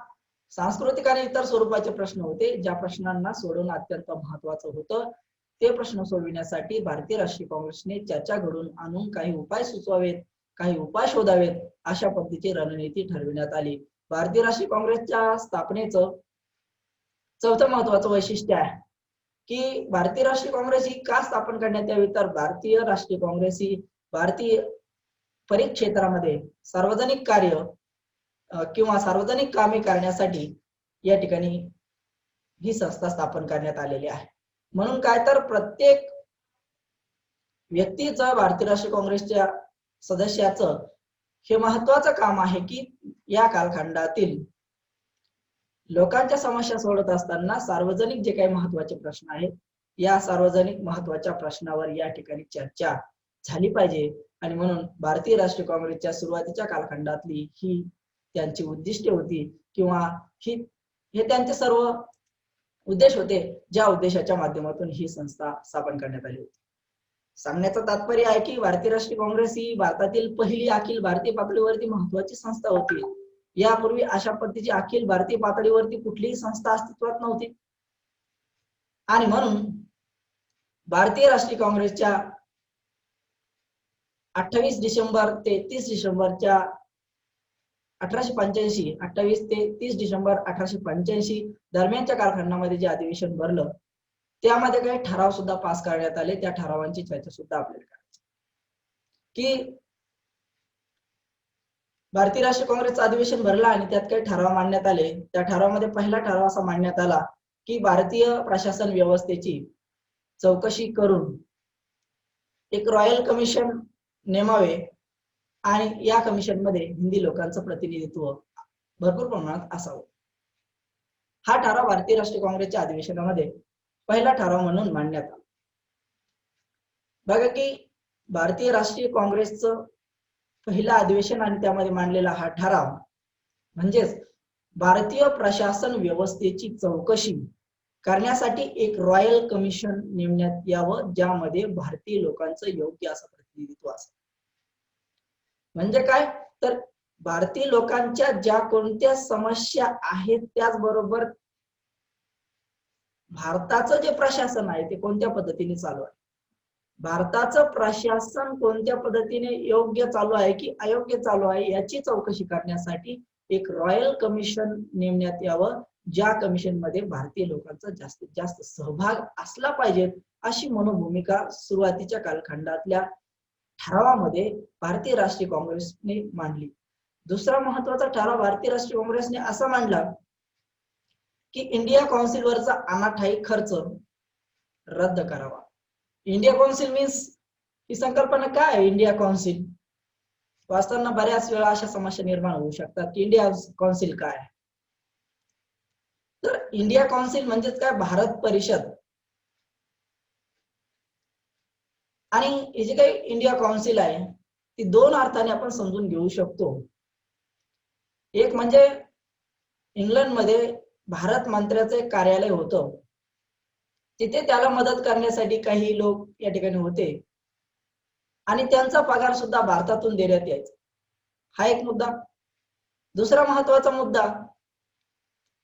सांस्कृतिक आणि इतर स्वरूपाचे प्रश्न होते. ज्या प्रश्नांना सोडवणं अत्यंत महत्वाचं होतं ते प्रश्न सोडविण्यासाठी भारतीय राष्ट्रीय काँग्रेसने चर्चा घडून आणून काही उपाय सुचवावेत, काही उपाय शोधावेत अशा पद्धतीची रणनीती ठरविण्यात आली. भारतीय राष्ट्रीय काँग्रेसच्या स्थापनेचं चौथं महत्वाचं वैशिष्ट्य आहे की भारतीय राष्ट्रीय काँग्रेस ही का स्थापन करण्यात यावी तर भारतीय राष्ट्रीय काँग्रेस ही भारतीय परिक्षेत्रामध्ये सार्वजनिक कार्य किंवा सार्वजनिक कामे करण्यासाठी या ठिकाणी ही संस्था स्थापन करण्यात आलेली आहे. म्हणून काय तर प्रत्येक व्यक्तीचं भारतीय राष्ट्रीय काँग्रेसच्या सदस्याचं हे महत्वाचं काम आहे की या कालखंडातील लोकांच्या समस्या सोडत असताना सार्वजनिक जे काही महत्वाचे प्रश्न आहेत या सार्वजनिक महत्वाच्या प्रश्नावर या ठिकाणी चर्चा झाली पाहिजे. आणि म्हणून भारतीय राष्ट्रीय काँग्रेसच्या सुरुवातीच्या कालखंडातली ही त्यांची उद्दिष्टे होती किंवा हे त्यांचे सर्व उद्देश होते ज्या उद्देशाच्या माध्यमातून ही संस्था स्थापन करण्यात आली होती. सांगण्याचं तात्पर्य आहे की भारतीय राष्ट्रीय काँग्रेस ही भारतातील पहिली अखिल भारतीय पातळीवरती महत्वाची संस्था होती. यापूर्वी अशा पद्धतीची अखिल भारतीय पातळीवरती कुठलीही संस्था अस्तित्वात नव्हती. आणि म्हणून भारतीय राष्ट्रीय काँग्रेसच्या 28 डिसेंबर ते 30 डिसेंबरच्या 1885 28 ते 30 डिसेंबर 1885 दरम्यानच्या कालखंडामध्ये जे अधिवेशन भरलं त्यामध्ये काही ठराव सुद्धा पास करण्यात आले. त्या ठरावांची चर्चा सुद्धा आपल्याला करायची की भारतीय राष्ट्रीय काँग्रेसचं अधिवेशन भरलं आणि त्यात काही ठराव मांडण्यात आले. त्या ठरावामध्ये पहिला ठराव असा मांडण्यात आला की भारतीय प्रशासन व्यवस्थेची चौकशी करून एक रॉयल कमिशन नेमावे आणि या कमिशन मध्ये हिंदी लोकांचं प्रतिनिधित्व भरपूर प्रमाणात असावं. हा ठराव भारतीय राष्ट्रीय काँग्रेसच्या अधिवेशनामध्ये पहिला ठराव म्हणून मांडण्यात आला. बघा की भारतीय राष्ट्रीय काँग्रेसचं पहिलं अधिवेशन आणि त्यामध्ये मांडलेला हा ठराव म्हणजेच भारतीय प्रशासन व्यवस्थेची चौकशी करण्यासाठी एक रॉयल कमिशन नेमण्यात यावं ज्यामध्ये भारतीय लोकांचं योग्य असं प्रतिनिधित्व असेल. म्हणजे काय तर भारतीय लोकांच्या ज्या कोणत्या समस्या आहेत त्याचबरोबर भारताचं जे प्रशासन आहे ते कोणत्या पद्धतीने चालू आहे, भारताचं प्रशासन कोणत्या पद्धतीने योग्य चालू आहे की अयोग्य चालू आहे याची चौकशी करण्यासाठी एक रॉयल कमिशन नेमण्यात यावं ज्या कमिशन मध्ये भारतीय लोकांचा जास्तीत जास्त सहभाग असला पाहिजे अशी मनोभूमिका सुरुवातीच्या कालखंडातल्या ठरावामध्ये भारतीय राष्ट्रीय काँग्रेसने मांडली. दुसरा महत्वाचा ठराव भारतीय राष्ट्रीय काँग्रेसने असा मांडला की इंडिया काउन्सिलवरचा अनाठायी खर्च रद्द करावा. इंडिया काउन्सिल मीन्स ही संकल्पना काय आहे? इंडिया काउन्सिल वाचताना बऱ्याच वेळा अशा समस्या निर्माण होऊ शकतात की इंडिया काउन्सिल काय आहे. तर इंडिया काउन्सिल म्हणजेच काय, भारत परिषद आणि हे जे काही इंडिया काउन्सिल आहे ती दोन अर्थाने आपण समजून घेऊ शकतो. एक म्हणजे इंग्लंडमध्ये भारत मंत्र्याचं एक कार्यालय होतं, तिथे त्याला मदत करण्यासाठी काही लोक या ठिकाणी होते आणि त्यांचा पगार सुद्धा भारतातून देण्यात यायचा. हा एक मुद्दा. दुसरा महत्वाचा मुद्दा,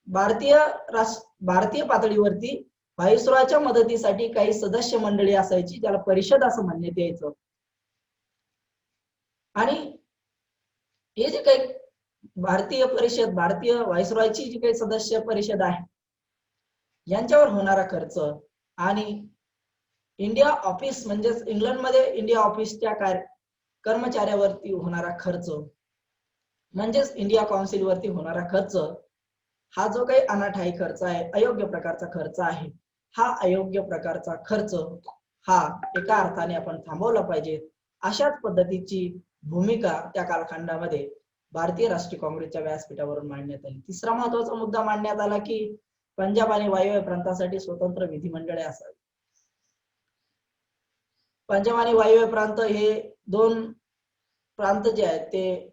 भारतीय पातळीवरती व्हाईसरॉयच्या मदतीसाठी काही सदस्य मंडळी असायची ज्याला परिषद असं म्हणण्यात यायचं. आणि हे जे काही भारतीय परिषद, भारतीय व्हाईसरॉयची जी काही सदस्य परिषद आहे यांच्यावर होणारा खर्च आणि इंडिया ऑफिस म्हणजेच इंग्लंडमध्ये इंडिया ऑफिसच्या कर्मचाऱ्यावरती होणारा खर्च म्हणजेच इंडिया काउन्सिल वरती होणारा खर्च, हा जो काही अनाठायी खर्च आहे, अयोग्य प्रकारचा खर्च आहे, हा अयोग्य प्रकारचा खर्च हा एका अर्थाने आपण थांबवला पाहिजे अशाच पद्धतीची भूमिका त्या कालखंडामध्ये भारतीय राष्ट्रीय काँग्रेसच्या व्यासपीठावरून मांडण्यात आली. तिसरा महत्वाचा मुद्दा मांडण्यात आला की पंजाब आणि वायव्य प्रांतासाठी स्वतंत्र विधिमंडळे असावी. पंजाब आणि वायव्य प्रांत हे दोन प्रांत जे आहेत ते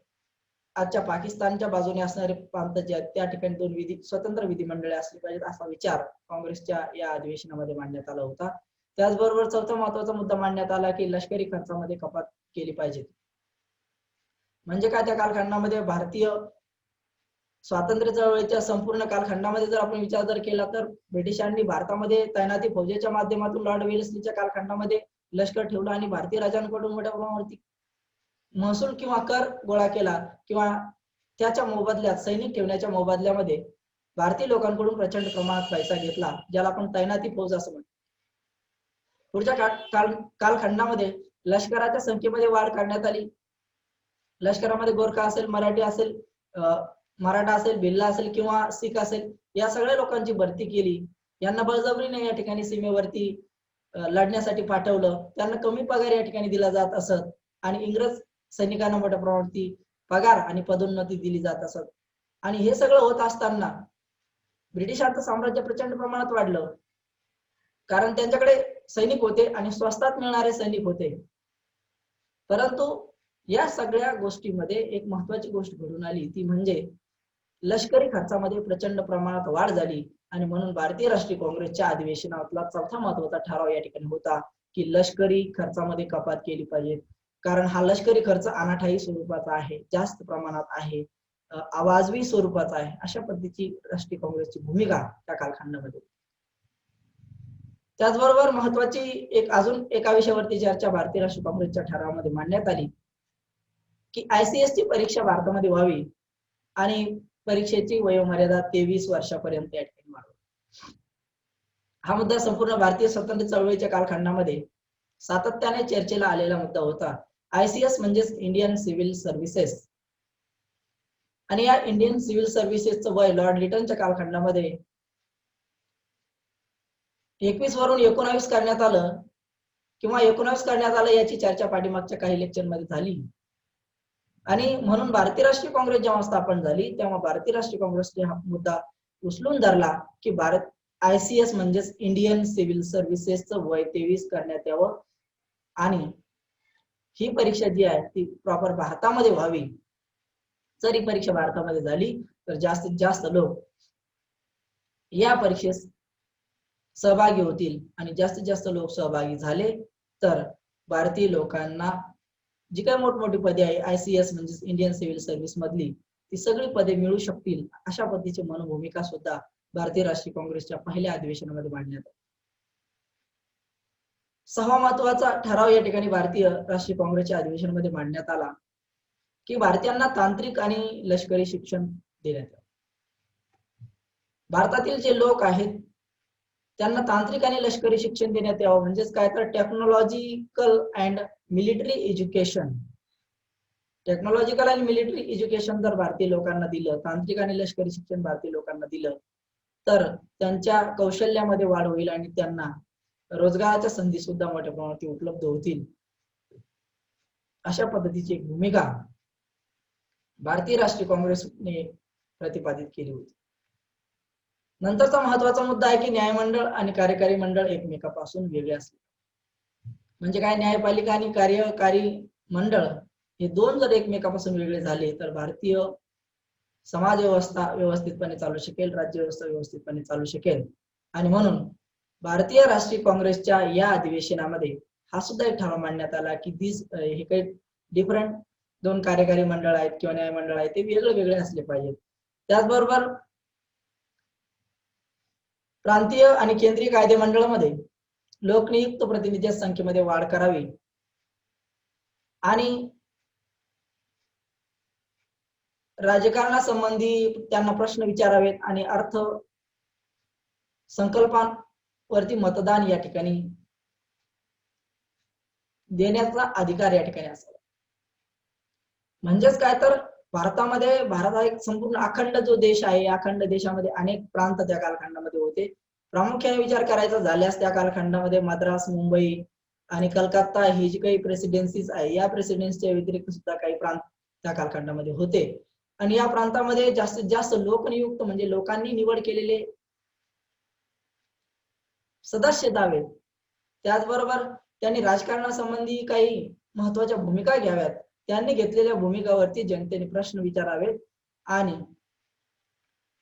आजच्या पाकिस्तानच्या बाजूने असणारे प्रांत जे आहेत त्या ठिकाणी दोन स्वतंत्र विधिमंडळे असली पाहिजेत असा विचार काँग्रेसच्या या अधिवेशनामध्ये मांडण्यात आला होता. त्याचबरोबर चौथा महत्वाचा मुद्दा मांडण्यात आला की लष्करी खर्चामध्ये कपात केली पाहिजे. म्हणजे काय, त्या कालखंडामध्ये भारतीय स्वातंत्र्य चळवळीच्या संपूर्ण कालखंडामध्ये जर आपण विचार जर केला तर ब्रिटिशांनी भारतामध्ये तैनाती फौजेच्या माध्यमातून लॉर्ड वेलेस्लीच्या कालखंडामध्ये लष्कर ठेवलं आणि भारतीय राजांकडून मोठ्या प्रमाणावरती महसूल किंवा कर गोळा केला किंवा त्याच्या मोबदल्यात सैनिक ठेवण्याच्या मोबदल्यामध्ये भारतीय लोकांकडून प्रचंड प्रमाणात पैसा घेतला ज्याला आपण तैनाती फौज असं म्हणतो. पुढच्या कालखंडामध्ये लष्कराच्या संख्येमध्ये वाढ करण्यात आली. लष्करामध्ये गोरखा असेल, मराठी असेल, मराठा असेल, भिल्ला असेल किंवा सिख असेल या सगळ्या लोकांची भरती केली. यांना बळजबरीने या ठिकाणी सीमेवरती लढण्यासाठी पाठवलं. त्यांना कमी पगार या ठिकाणी दिला जात असत आणि इंग्रज सैनिकांना मोठ्या प्रमाणावरती पगार आणि पदोन्नती दिली जात असत. आणि हे सगळं होत असताना ब्रिटिशांचं साम्राज्य प्रचंड प्रमाणात वाढलं कारण त्यांच्याकडे सैनिक होते आणि स्वस्तात मिळणारे सैनिक होते. परंतु या सगळ्या गोष्टीमध्ये एक महत्वाची गोष्ट घडून आली ती म्हणजे लष्करी खर्चामध्ये प्रचंड प्रमाणात वाढ झाली आणि म्हणून भारतीय राष्ट्रीय काँग्रेसच्या अधिवेशनातला चौथा महत्वाचा ठराव या ठिकाणी होता की लष्करी खर्चामध्ये कपात केली पाहिजे. कारण हा लष्करी खर्च अनाठायी स्वरूपाचा आहे, जास्त प्रमाणात आहे, अवाजवी स्वरूपाचा आहे. अशा पद्धतीची राष्ट्रीय काँग्रेसची भूमिका त्या कालखंडामध्ये. त्याचबरोबर महत्वाची एक अजून एका विषयावरती चर्चा भारतीय राष्ट्रीय काँग्रेसच्या ठरावामध्ये मांडण्यात आली की ICS ची परीक्षा भारतामध्ये व्हावी आणि परीक्षेची वयोमर्यादा 23 वर्षापर्यंत या ठिकाणी वाढवली. हा मुद्दा संपूर्ण भारतीय स्वातंत्र्य चळवळीच्या कालखंडामध्ये सातत्याने चर्चेला आलेला मुद्दा होता. ICS म्हणजेच इंडियन सिव्हिल सर्व्हिसेस, आणि या इंडियन सिव्हिल सर्व्हिसेसचं वय लॉर्ड लिटनच्या कालखंडामध्ये 21 वरून 19 करण्यात आलं किंवा 19 करण्यात आलं याची चर्चा पाठीमागच्या काही लेक्चर मध्ये झाली. आणि म्हणून भारतीय राष्ट्रीय काँग्रेस जेव्हा स्थापन झाली तेव्हा भारतीय राष्ट्रीय काँग्रेसने हा मुद्दा उचलून धरला की भारत ICS म्हणजेच इंडियन सिव्हिल सर्व्हिसेसचं वय 23 करण्यात यावं आणि ही परीक्षा जी आहे ती प्रॉपर भारतामध्ये व्हावी. जर ही परीक्षा भारतामध्ये झाली तर जास्तीत जास्त लोक या परीक्षेस सहभागी होतील आणि जास्तीत जास्त लोक सहभागी झाले तर भारतीय लोकांना जी काही मोठमोठी पदे आहे ICS म्हणजे इंडियन सिव्हिल सर्व्हिस मधली ती सगळी पदे मिळू शकतील, अशा पद्धतीची मनोभूमिका सुद्धा भारतीय राष्ट्रीय काँग्रेसच्या पहिल्या अधिवेशनामध्ये मांडण्यात आली. सहावा महत्वाचा ठराव या ठिकाणी भारतीय राष्ट्रीय काँग्रेसच्या अधिवेशनामध्ये मांडण्यात आला की भारतीयांना तांत्रिक आणि लष्करी शिक्षण देण्यात यावे. भारतातील जे लोक आहेत त्यांना तांत्रिक आणि लष्करी शिक्षण देण्यात यावं, म्हणजेच काय तर technological and military education. Technological आणि मिलिटरी एज्युकेशन जर भारतीय लोकांना दिलं, तांत्रिक आणि लष्करी शिक्षण भारतीय लोकांना दिलं तर त्यांच्या कौशल्यामध्ये वाढ होईल आणि त्यांना रोजगाराच्या संधी सुद्धा मोठ्या प्रमाणात उपलब्ध होतील. अशा पद्धतीची एक भूमिका भारतीय राष्ट्रीय काँग्रेसने प्रतिपादित केली होती. नंतरचा महत्वाचा मुद्दा आहे की न्यायमंडळ आणि कार्यकारी मंडळ एकमेकांपासून वेगळे असले. म्हणजे काय, न्यायपालिका आणि कार्यकारी मंडळ हे दोन जर एकमेकांपासून वेगळे झाले तर भारतीय समाज व्यवस्था व्यवस्थितपणे चालू शकेल, राज्य व्यवस्था व्यवस्थितपणे चालू शकेल. आणि म्हणून भारतीय राष्ट्रीय काँग्रेसच्या या अधिवेशनामध्ये हा सुद्धा एक ठराव मांडण्यात आला की हे काही डिफरंट दोन कार्यकारी मंडळ आहेत किंवा न्यायमंडळ आहेत ते वेगळे वेगळे असले पाहिजेत. त्याचबरोबर प्रांतीय आणि केंद्रीय कायदे मंडळामध्ये लोकनियुक्त प्रतिनिधी संख्येमध्ये वाढ करावी आणि राजकारणासंबंधी त्यांना प्रश्न विचारावेत आणि अर्थ संकल्पांवरती मतदान या ठिकाणी देण्याचा अधिकार या ठिकाणी असावा. म्हणजेच काय तर भारतामध्ये, भारत हा एक संपूर्ण अखंड जो देश आहे, अखंड देशामध्ये अनेक प्रांत त्या कालखंडामध्ये होते. प्रामुख्याने विचार करायचा झाल्यास त्या कालखंडामध्ये मद्रास, मुंबई आणि कलकत्ता ही जी काही प्रेसिडेन्सीज आहे या प्रेसिडेन्सीच्या व्यतिरिक्त सुद्धा काही प्रांत त्या कालखंडामध्ये होते. आणि या प्रांतामध्ये जास्तीत जास्त लोकनियुक्त म्हणजे लोकांनी निवड केलेले सदस्य दावेत. त्याचबरोबर त्यांनी राजकारणासंबंधी काही महत्वाच्या भूमिका घ्याव्यात. त्यांनी घेतलेल्या भूमिकावरती जनतेने प्रश्न विचारावेत आणि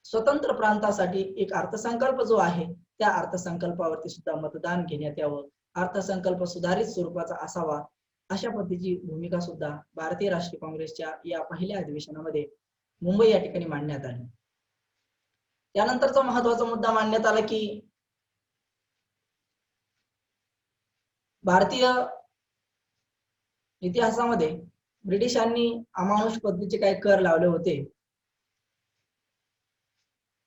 स्वतंत्र प्रांतासाठी एक अर्थसंकल्प जो आहे त्या अर्थसंकल्पावरती सुद्धा मतदान घेण्यात यावं. अर्थसंकल्प सुधारित स्वरूपाचा असावा, अशा पद्धतीची भूमिका सुद्धा भारतीय राष्ट्रीय काँग्रेसच्या या पहिल्या अधिवेशनामध्ये मुंबई या ठिकाणी मांडण्यात आली. त्यानंतरचा महत्वाचा मुद्दा मांडण्यात आला की भारतीय इतिहासामध्ये ब्रिटिशांनी अमानुष पद्धतीचे काही कर लावले होते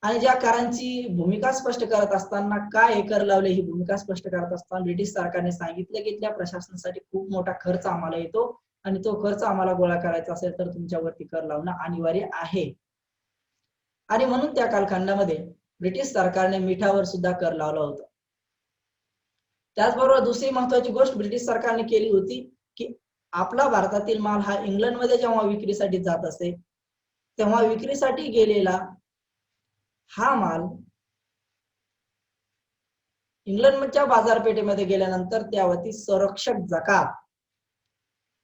आणि ज्या करांची भूमिका स्पष्ट करत असताना, काय हे कर लावले ही भूमिका स्पष्ट करत असताना ब्रिटिश सरकारने सांगितलं की इथल्या प्रशासनासाठी खूप मोठा खर्च आम्हाला येतो आणि तो खर्च आम्हाला गोळा करायचा असेल तर तुमच्यावरती कर लावणं अनिवार्य आहे. आणि म्हणून त्या कालखंडामध्ये ब्रिटिश सरकारने मिठावर सुद्धा कर लावला होता. त्याचबरोबर दुसरी महत्वाची गोष्ट ब्रिटिश सरकारने केली होती की आपला भारतातील माल हा इंग्लंडमध्ये जेव्हा विक्रीसाठी जात असे तेव्हा विक्रीसाठी गेलेला हा माल इंग्लंडच्या बाजारपेठेमध्ये गेल्यानंतर त्यावरती संरक्षक जकात,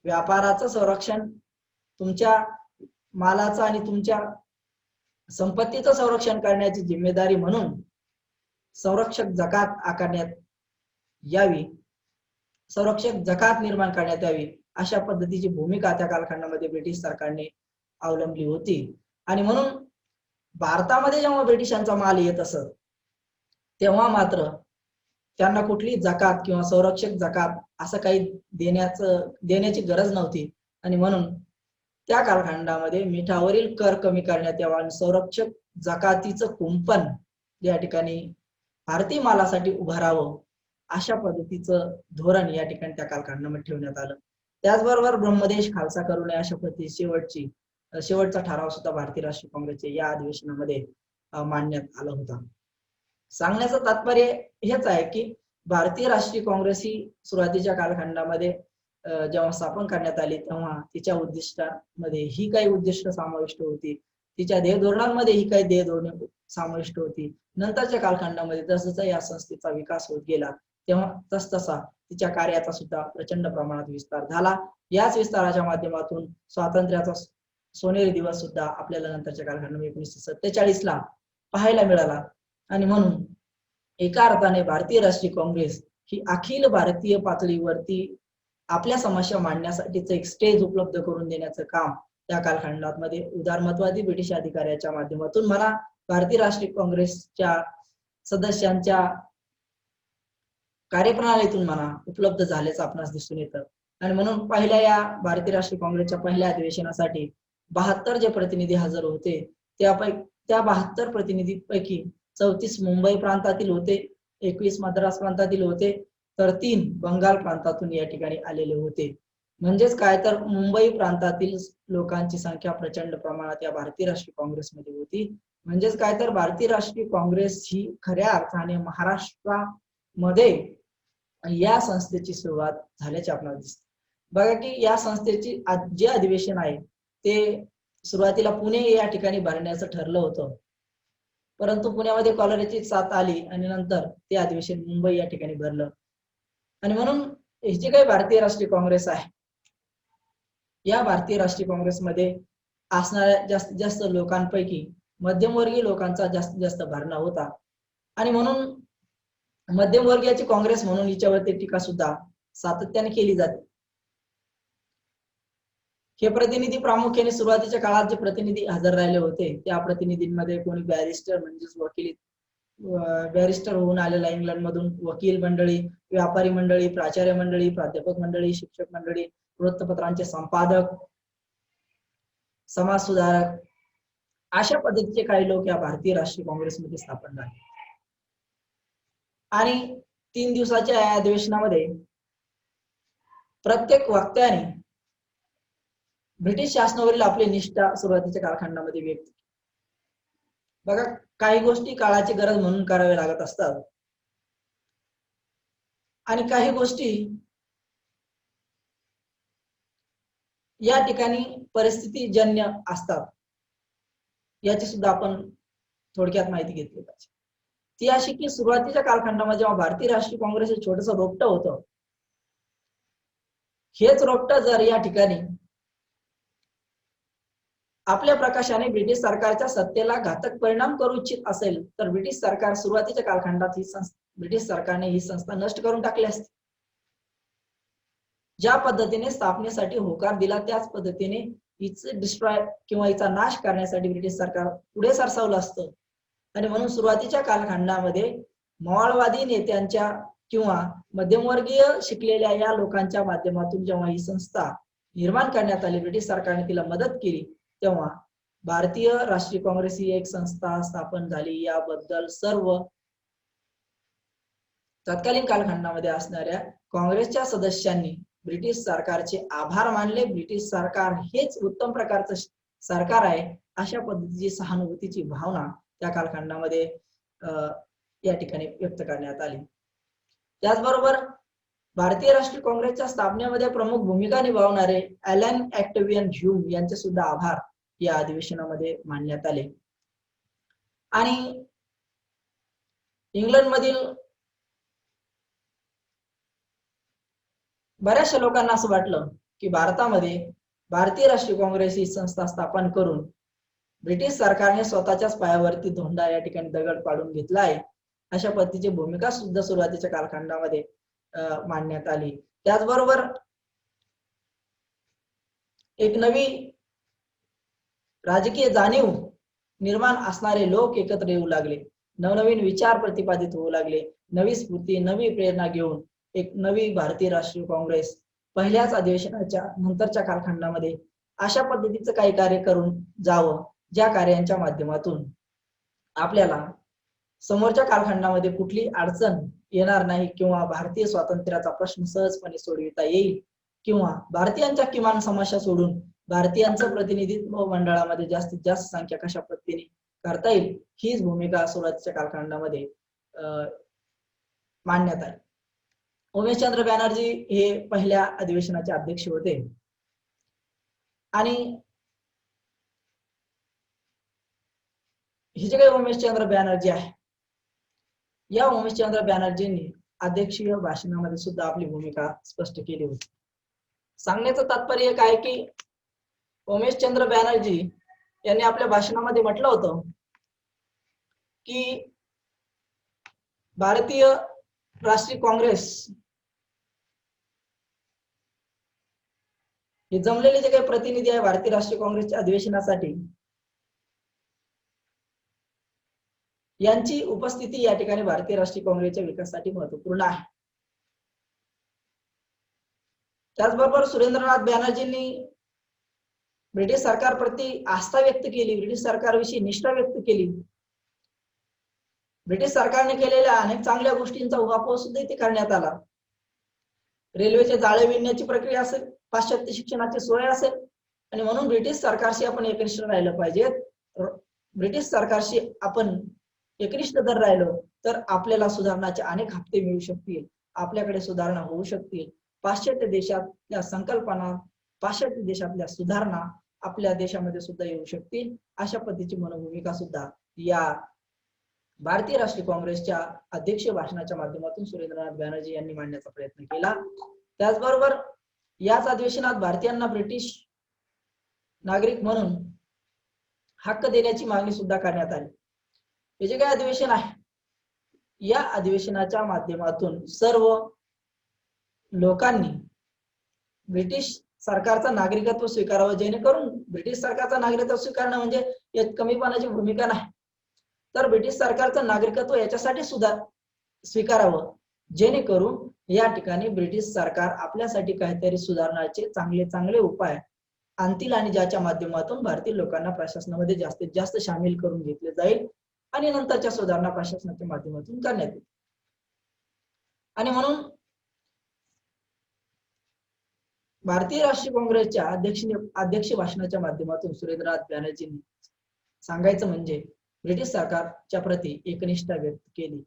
व्यापाराचं संरक्षण, तुमच्या मालाचं आणि तुमच्या संपत्तीचं संरक्षण करण्याची जिम्मेदारी म्हणून संरक्षक जकात आकारण्यात यावी, संरक्षक जकात निर्माण करण्यात यावी, अशा पद्धतीची भूमिका त्या कालखंडामध्ये ब्रिटिश सरकारने अवलंबली होती. आणि म्हणून भारतामध्ये जेव्हा ब्रिटिशांचा माल येत असत तेव्हा मात्र त्यांना कुठली जकात किंवा संरक्षक जकात असं काही देण्याची गरज नव्हती. आणि म्हणून त्या कालखंडामध्ये मिठावरील कर कमी करण्यात यावा आणि संरक्षक जकातीचं कुंपण या ठिकाणी भारतीय मालासाठी उभारावं अशा पद्धतीचं धोरण या ठिकाणी त्या कालखंडामध्ये ठेवण्यात आलं. त्याचबरोबर ब्रह्मदेश खालसा करू नये अशा पद्धती शेवटचा ठराव सुद्धा भारतीय राष्ट्रीय काँग्रेसचे या अधिवेशनामध्ये मांडण्यात आला होता. सांगण्याचं तात्पर्य हेच आहे की भारतीय राष्ट्रीय काँग्रेस ही सुरुवातीच्या कालखंडामध्ये जेव्हा स्थापन करण्यात आली तेव्हा तिच्या उद्दिष्टामध्ये ही काही उद्दिष्ट समाविष्ट होती, तिच्या ध्येयधोरणांमध्ये ही काही ध्येयधोरणे समाविष्ट होती. नंतरच्या कालखंडामध्ये जसजसा या संस्थेचा विकास होत गेला तेव्हा तसतसा तिच्या कार्याचा सुद्धा प्रचंड प्रमाणात विस्तार झाला. याच विस्ताराच्या माध्यमातून स्वातंत्र्याचा सोनेरी दिवस सुद्धा आपल्याला नंतरच्या कालखंडामध्ये 1947 ला पाहायला मिळाला. आणि म्हणून एका अर्थाने भारतीय राष्ट्रीय काँग्रेस ही अखिल भारतीय पातळीवरती आपल्या समस्या मांडण्यासाठीच एक स्टेज उपलब्ध करून देण्याचं काम त्या कालखंडामध्ये उदारमतवादी ब्रिटिश अधिकाऱ्याच्या माध्यमातून मला भारतीय राष्ट्रीय काँग्रेसच्या सदस्यांच्या कार्यप्रणालीतून मला उपलब्ध झाल्याचं आपणास दिसून येतं. आणि म्हणून पहिल्या या भारतीय राष्ट्रीय काँग्रेसच्या पहिल्या अधिवेशनासाठी 72 जे प्रतिनिधी हजर होते त्या 72 प्रतिनिधींपैकी 34 मुंबई प्रांतातील होते, 21 मद्रास प्रांतातील होते, तर 3 बंगाल प्रांतातून या ठिकाणी आलेले होते. म्हणजेच काय तर मुंबई प्रांतातील लोकांची संख्या प्रचंड प्रमाणात या भारतीय राष्ट्रीय काँग्रेसमध्ये होती. म्हणजेच काय तर भारतीय राष्ट्रीय काँग्रेस ही खऱ्या अर्थाने महाराष्ट्रामध्ये या संस्थेची सुरुवात झाल्याचे आपल्याला दिसते. बघा की या संस्थेची जे अधिवेशन आहे ते सुरुवातीला पुणे या ठिकाणी भरण्याचं ठरलं होतं, परंतु पुण्यामध्ये कॉलराची साथ आली आणि नंतर ते अधिवेशन मुंबई या ठिकाणी भरलं. आणि म्हणून हे जे काही भारतीय राष्ट्रीय काँग्रेस आहे या भारतीय राष्ट्रीय काँग्रेसमध्ये असणाऱ्या जास्तीत जास्त लोकांपैकी मध्यमवर्गीय लोकांचा जास्तीत जास्त भरणा होता. आणि म्हणून मध्यमवर्गीयाची काँग्रेस म्हणून हिच्यावरती टीका सुद्धा सातत्याने केली जाते. हे प्रतिनिधी प्रामुख्याने सुरुवातीच्या काळात जे प्रतिनिधी हजर राहिले होते त्या प्रतिनिधींमध्ये कोणी बॅरिस्टर म्हणजेच बॅरिस्टर होऊन आलेला इंग्लंड मधून, वकील मंडळी, व्यापारी मंडळी, प्राचार्य मंडळी, प्राध्यापक मंडळी, शिक्षक मंडळी, वृत्तपत्रांचे संपादक, समाज सुधारक अशा पद्धतीचे काही लोक या भारतीय राष्ट्रीय काँग्रेसमध्ये स्थापन झाले. आणि 3 दिवसाच्या या अधिवेशनामध्ये प्रत्येक वक्त्याने ब्रिटिश शासनावरील आपली निष्ठा सुरुवातीच्या कालखंडामध्ये व्यक्त केली. बघा काही गोष्टी काळाची गरज म्हणून कराव्या लागत असतात आणि काही गोष्टी या ठिकाणी परिस्थितीजन्य असतात. याची सुद्धा आपण थोडक्यात माहिती घेतली पाहिजे. ती अशी की सुरुवातीच्या कालखंडामध्ये जेव्हा भारतीय राष्ट्रीय काँग्रेस हे छोटंसं रोपटं होतं, हेच रोपटं जर या ठिकाणी आपल्या प्रकाशाने ब्रिटिश सरकारच्या सत्तेला घातक परिणाम करू इच्छित असेल तर ब्रिटिश सरकार सुरुवातीच्या कालखंडात ब्रिटिश सरकारने ही संस्था नष्ट करून टाकली असती. ज्या पद्धतीने स्थापनेसाठी होकार दिला त्याच पद्धतीने हिचे डिस्ट्रॉय किंवा हिचा नाश करण्यासाठी ब्रिटिश सरकार पुढे सरसावलं असतं. आणि म्हणून सुरुवातीच्या कालखंडामध्ये मवाळवादी नेत्यांच्या किंवा मध्यमवर्गीय शिकलेल्या या लोकांच्या माध्यमातून जेव्हा ही संस्था निर्माण करण्यात आली, ब्रिटिश सरकारने तिला मदत केली, तेव्हा भारतीय राष्ट्रीय काँग्रेस ही एक संस्था स्थापन झाली. याबद्दल सर्व तत्कालीन कालखंडामध्ये असणाऱ्या काँग्रेसच्या सदस्यांनी ब्रिटिश सरकारचे आभार मानले. ब्रिटिश सरकार हेच उत्तम प्रकारचं सरकार आहे अशा पद्धतीची सहानुभूतीची भावना त्या कालखंडामध्ये या ठिकाणी व्यक्त करण्यात आली. त्याचबरोबर भारतीय राष्ट्रीय काँग्रेसच्या स्थापनेमध्ये प्रमुख भूमिका निभावणारे ॲलन ऑक्टेवियन ह्यूम यांचे सुद्धा आभार या अधिवेशनामध्ये मानण्यात आले. आणि इंग्लंड मधील बऱ्याचशा लोकांना असं वाटलं की भारतामध्ये भारतीय राष्ट्रीय काँग्रेस ही संस्था स्थापन करून ब्रिटिश सरकारने स्वतःच्याच पायावरती धोंडा या ठिकाणी दगड पाडून घेतला आहे अशा पद्धतीची भूमिका सुद्धा सुरुवातीच्या कालखंडामध्ये मांडण्यात आली. त्याचबरोबर एक नवी राजकीय जाणीव निर्माण असणारे लोक एकत्र येऊ लागले, नवनवीन विचार प्रतिपादित होऊ लागले, नवी स्फूर्ती, नवी प्रेरणा घेऊन एक नवी भारतीय राष्ट्रीय काँग्रेस पहिल्याच अधिवेशनाच्या नंतरच्या कालखंडामध्ये अशा पद्धतीचं काही कार्य करून जावं, ज्या कार्यांच्या माध्यमातून आपल्याला समोरच्या कालखंडामध्ये कुठली अडचण येणार नाही किंवा भारतीय स्वातंत्र्याचा प्रश्न सहजपणे सोडविता येईल किंवा भारतीयांच्या किमान समस्या सोडून भारतीयांचं प्रतिनिधित्व मंडळामध्ये जास्तीत जास्त संख्या कशा पद्धतीने करता येईल हीच भूमिका सुरुवातीच्या कालखंडामध्ये मांडण्यात आली. उमेशचंद्र बॅनर्जी हे पहिल्या अधिवेशनाचे अध्यक्ष होते आणि हे जे काही उमेशचंद्र बॅनर्जी आहे, या उमेशचंद्र बॅनर्जींनी अध्यक्षीय भाषणामध्ये सुद्धा आपली भूमिका स्पष्ट केली होती. सांगण्याचं तात्पर्य काय की उमेशचंद्र बॅनर्जी यांनी आपल्या भाषणामध्ये म्हटलं होतं की भारतीय राष्ट्रीय काँग्रेस हे जमलेले जे काही प्रतिनिधी आहे भारतीय राष्ट्रीय काँग्रेसच्या अधिवेशनासाठी, यांची उपस्थिती या ठिकाणी भारतीय राष्ट्रीय काँग्रेसच्या विकासासाठी महत्त्वपूर्ण आहे. त्याचबरोबर सुरेंद्रनाथ बॅनर्जींनी ब्रिटिश सरकारप्रती आस्था व्यक्त केली, ब्रिटिश सरकारविषयी निष्ठा व्यक्त केली. ब्रिटिश सरकारने केलेल्या अनेक चांगल्या गोष्टींचा उहापोह सुद्धा इथे करण्यात आला. रेल्वेचे जाळे विणण्याची प्रक्रिया असेल, पाश्चात्य शिक्षणाची सोय असेल, आणि म्हणून ब्रिटिश सरकारशी आपण एकनिष्ठ राहिलं पाहिजे. ब्रिटिश सरकारशी आपण एकनिष्ठ जर राहिलो तर आपल्याला सुधारणाचे अनेक हप्ते मिळू शकतील, आपल्याकडे सुधारणा होऊ शकतील. पाश्चात्य देशातल्या संकल्पना, पाश्चात्य देशातल्या सुधारणा आपल्या देशामध्ये सुद्धा येऊ शकतील. अशा पद्धतीची मनोभूमिका सुद्धा या भारतीय राष्ट्रीय काँग्रेसच्या अध्यक्षीय भाषणाच्या माध्यमातून सुरेंद्रनाथ बॅनर्जी यांनी मांडण्याचा प्रयत्न केला. त्याचबरोबर याच अधिवेशनात भारतीयांना ब्रिटिश नागरिक म्हणून हक्क देण्याची मागणी सुद्धा करण्यात आली. हे जे काही अधिवेशन आहे, या अधिवेशनाच्या माध्यमातून सर्व लोकांनी ब्रिटिश सरकारचं नागरिकत्व स्वीकारावं, जेणेकरून ब्रिटिश सरकारचं नागरिकत्व स्वीकारणं म्हणजे यात कमीपणाची भूमिका नाही, तर ब्रिटिश सरकारचं नागरिकत्व याच्यासाठी सुद्धा स्वीकारावं जेणेकरून या ठिकाणी ब्रिटिश सरकार आपल्यासाठी काहीतरी सुधारण्याचे चांगले चांगले उपाय आणतील आणि ज्याच्या माध्यमातून भारतीय लोकांना प्रशासनामध्ये जास्तीत जास्त सामील करून घेतले जाईल आणि नंतरच्या सुधारणा प्रशासनाच्या माध्यमातून करण्यात येईल. आणि म्हणून भारतीय राष्ट्रीय काँग्रेसच्या अध्यक्ष भाषणाच्या माध्यमातून सुरेंद्रनाथ बॅनर्जींनी सांगायचं म्हणजे ब्रिटिश सरकारच्या प्रती एकनिष्ठा व्यक्त केली